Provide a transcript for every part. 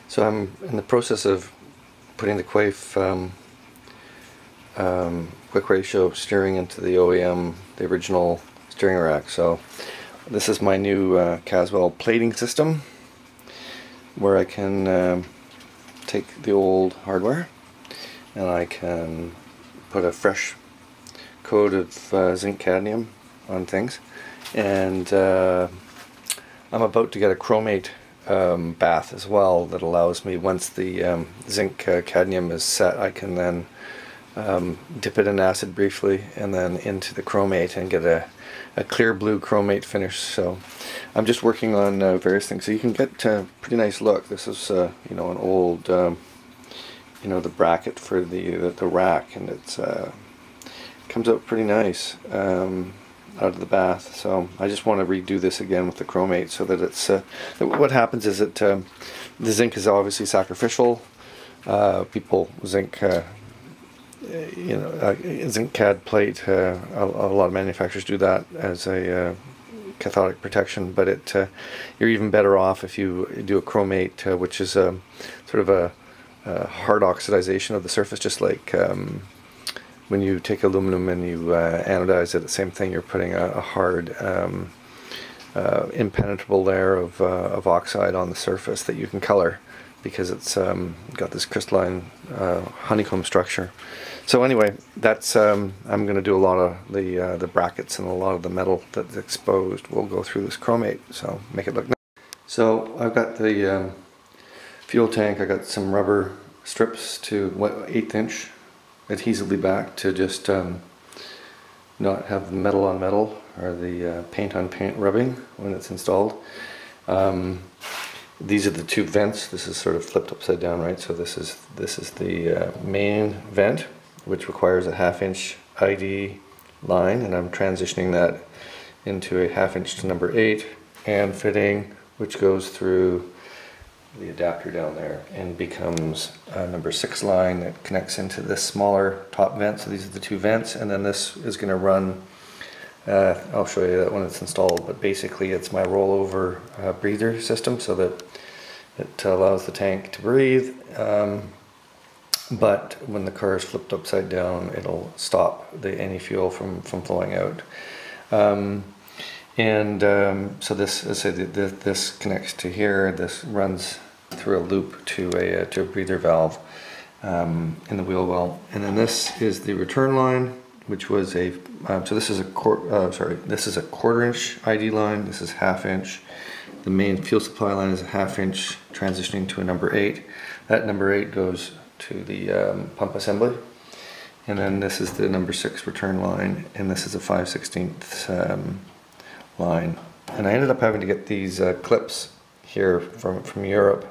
So I'm in the process of putting the Quaife quick ratio steering into the OEM, the original steering rack. So this is my new Caswell plating system, where I can take the old hardware and I can put a fresh coat of zinc-cadnium on things, and I'm about to get a chromate bath as well that allows me, once the zinc-cadnium is set, I can then dip it in acid briefly and then into the chromate and get a clear blue chromate finish. So I'm just working on various things, so you can get a pretty nice look. This is you know, an old you know, the bracket for the rack, and it's comes out pretty nice out of the bath. So I just want to redo this again with the chromate, so that it's what happens is that the zinc is obviously sacrificial. People zinc you know, zinc cad plate, a lot of manufacturers do that as a cathodic protection, but you're even better off if you do a chromate, which is sort of a hard oxidization of the surface, just like when you take aluminum and you anodize it, the same thing. You're putting a hard, impenetrable layer of oxide on the surface that you can color, because it's got this crystalline honeycomb structure. So anyway, that's I'm going to do a lot of the brackets, and a lot of the metal that's exposed will go through this chromate, so make it look nice. So I've got the fuel tank. I got some rubber strips to 1/8 inch adhesively back to just not have metal on metal, or the paint on paint rubbing when it's installed. These are the two vents. This is sort of flipped upside down, right? So this is the main vent, which requires a 1/2 inch ID line, and I'm transitioning that into a 1/2 inch to number 8 and fitting, which goes through the adapter down there and becomes a number 6 line that connects into this smaller top vent. So these are the two vents, and then this is going to run, I'll show you that when it's installed, but basically it's my rollover breather system, so that it allows the tank to breathe, but when the car is flipped upside down, it'll stop any fuel from flowing out. So this, as I said, this connects to here. This runs through a loop to a breather valve in the wheel well, and then this is the return line, which was a so this is a 1/4 inch ID line. This is 1/2 inch. The main fuel supply line is a 1/2 inch, transitioning to a number 8. That number 8 goes to the pump assembly, and then this is the number 6 return line, and this is a 5/16 line. And I ended up having to get these clips here from Europe.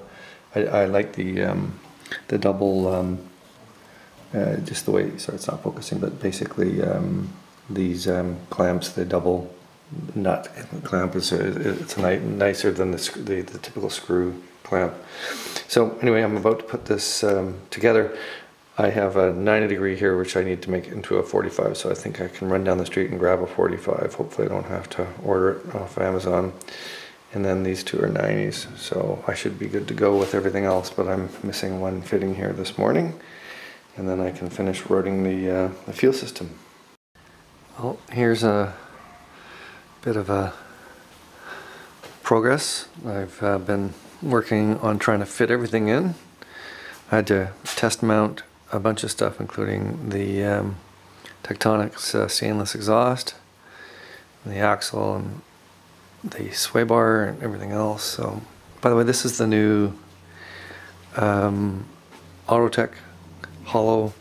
I like the double, just the way, sorry it's not focusing, but basically these clamps, the double nut clamp it's nicer than the typical screw clamp. So anyway, I'm about to put this together. I have a 90° here, which I need to make into a 45, so I think I can run down the street and grab a 45. Hopefully I don't have to order it off Amazon. And then these two are 90s, so I should be good to go with everything else, but I'm missing one fitting here this morning, and then I can finish routing the fuel system. Well, here's a bit of a progress. I've been working on trying to fit everything in. I had to test mount a bunch of stuff, including the Techtonics stainless exhaust, and the axle, and the sway bar, and everything else. So, by the way, this is the new Autotech hollow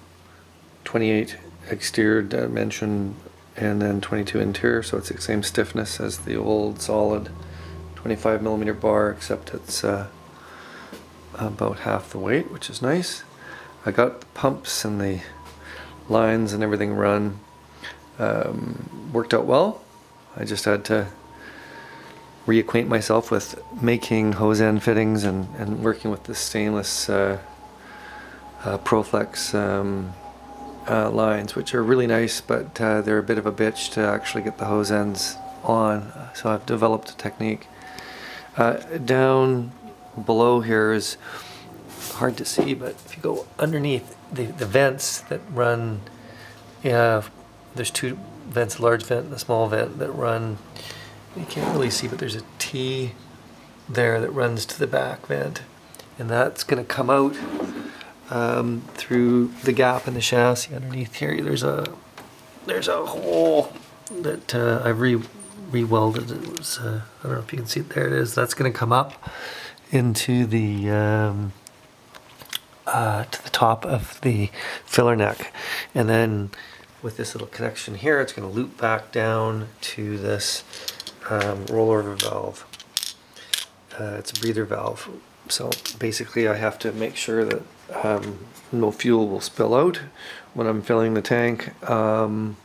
28 exterior dimension and then 22 interior, so it's the same stiffness as the old solid 25mm bar, except it's about half the weight, which is nice. I got the pumps and the lines and everything run. Worked out well. I just had to reacquaint myself with making hose end fittings and working with the stainless Proflex lines, which are really nice, but they're a bit of a bitch to actually get the hose ends on. So I've developed a technique. Down below here is hard to see, but if you go underneath the vents that run, yeah, there's two vents, a large vent and a small vent that run, you can't really see, but there's a T there that runs to the back vent, and that's going to come out through the gap in the chassis underneath here. There's a hole that I've re-welded. It was I don't know if you can see it. There it is. That's going to come up into the to the top of the filler neck, and then with this little connection here, it's going to loop back down to this rollover valve. It's a breather valve. So basically I have to make sure that no fuel will spill out when I'm filling the tank. So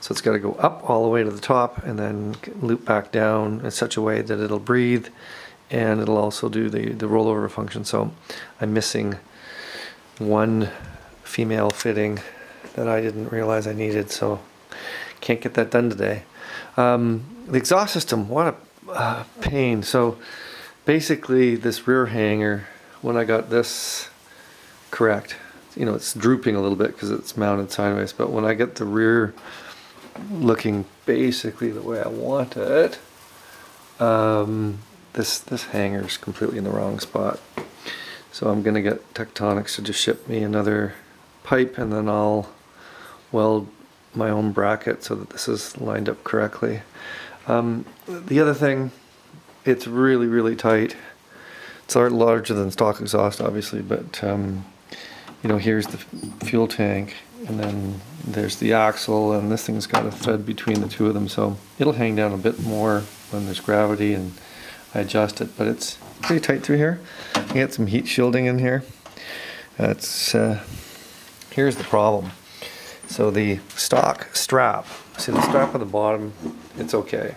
it's got to go up all the way to the top and then loop back down in such a way that it'll breathe, and it'll also do the rollover function. So I'm missing one female fitting that I didn't realize I needed, so can't get that done today. The exhaust system, what a pain. So basically this rear hanger, when I got this correct, you know, it's drooping a little bit because it's mounted sideways, but when I get the rear looking basically the way I want it, this hanger is completely in the wrong spot. So I'm gonna get Techtonics to just ship me another pipe, and then I'll weld my own bracket so that this is lined up correctly. The other thing, it's really, really tight. It's a lot larger than stock exhaust, obviously, but you know, here's the fuel tank, and then there's the axle, and this thing's got a thread between the two of them, so it'll hang down a bit more when there's gravity and I adjust it, but it's pretty tight through here. I get some heat shielding in here. Here's the problem. So the stock strap, see the strap at the bottom, it's okay,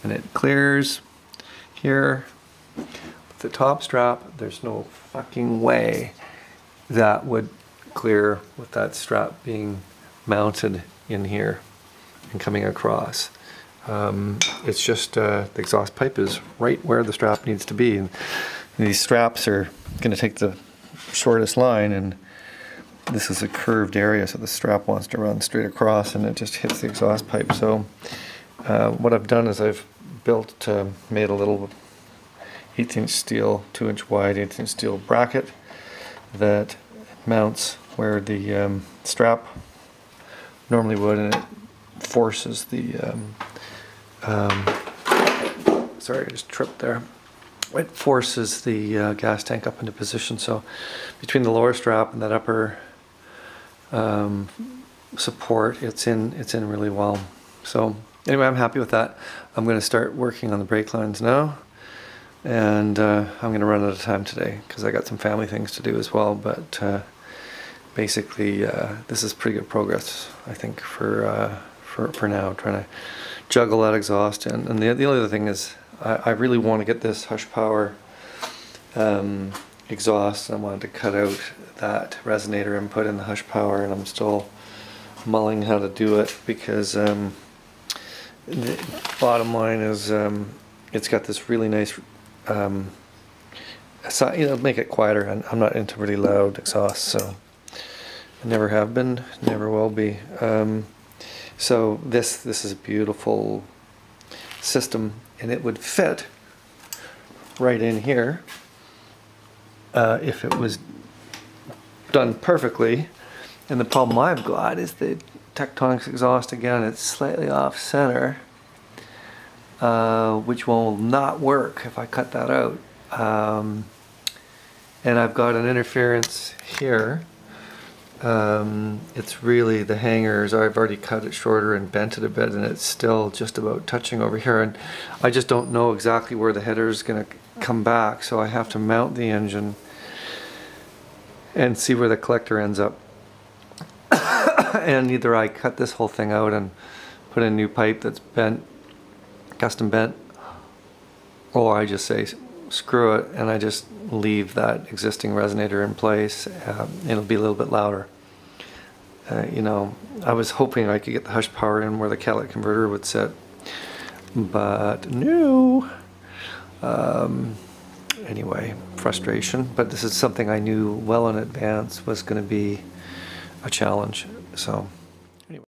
and it clears here. With the top strap, there's no fucking way that would clear with that strap being mounted in here and coming across. It's just the exhaust pipe is right where the strap needs to be, and these straps are going to take the shortest line, and this is a curved area, so the strap wants to run straight across, and it just hits the exhaust pipe. So what I've done is I've made a little 1/8" steel, 2" wide 1/8" steel bracket that mounts where the strap normally would, and it forces the sorry, I just tripped there. It forces the gas tank up into position. So between the lower strap and that upper support, it's in really well. So anyway, I'm happy with that. I'm going to start working on the brake lines now, and I'm going to run out of time today because I got some family things to do as well. But basically, this is pretty good progress, I think, for now. Trying to juggle that exhaust, and the other thing is I really want to get this hush power exhaust. I wanted to cut out that resonator input in the hush power, and I'm still mulling how to do it because the bottom line is it's got this really nice make it quieter, and I'm not into really loud exhausts, so I never have been, never will be. So this is a beautiful system, and it would fit right in here if it was done perfectly. And the problem I've got is the Techtonics exhaust, again, it's slightly off center, which will not work if I cut that out. And I've got an interference here. It's really the hangers, I've already cut it shorter and bent it a bit, and it's still just about touching over here, and I just don't know exactly where the header is going to come back, so I have to mount the engine and see where the collector ends up. And either I cut this whole thing out and put in new pipe that's bent, custom bent, or I just say screw it and I just leave that existing resonator in place. It'll be a little bit louder. You know, I was hoping I could get the hush power in where the catalytic converter would sit, but no. anyway, frustration. But this is something I knew well in advance was going to be a challenge. So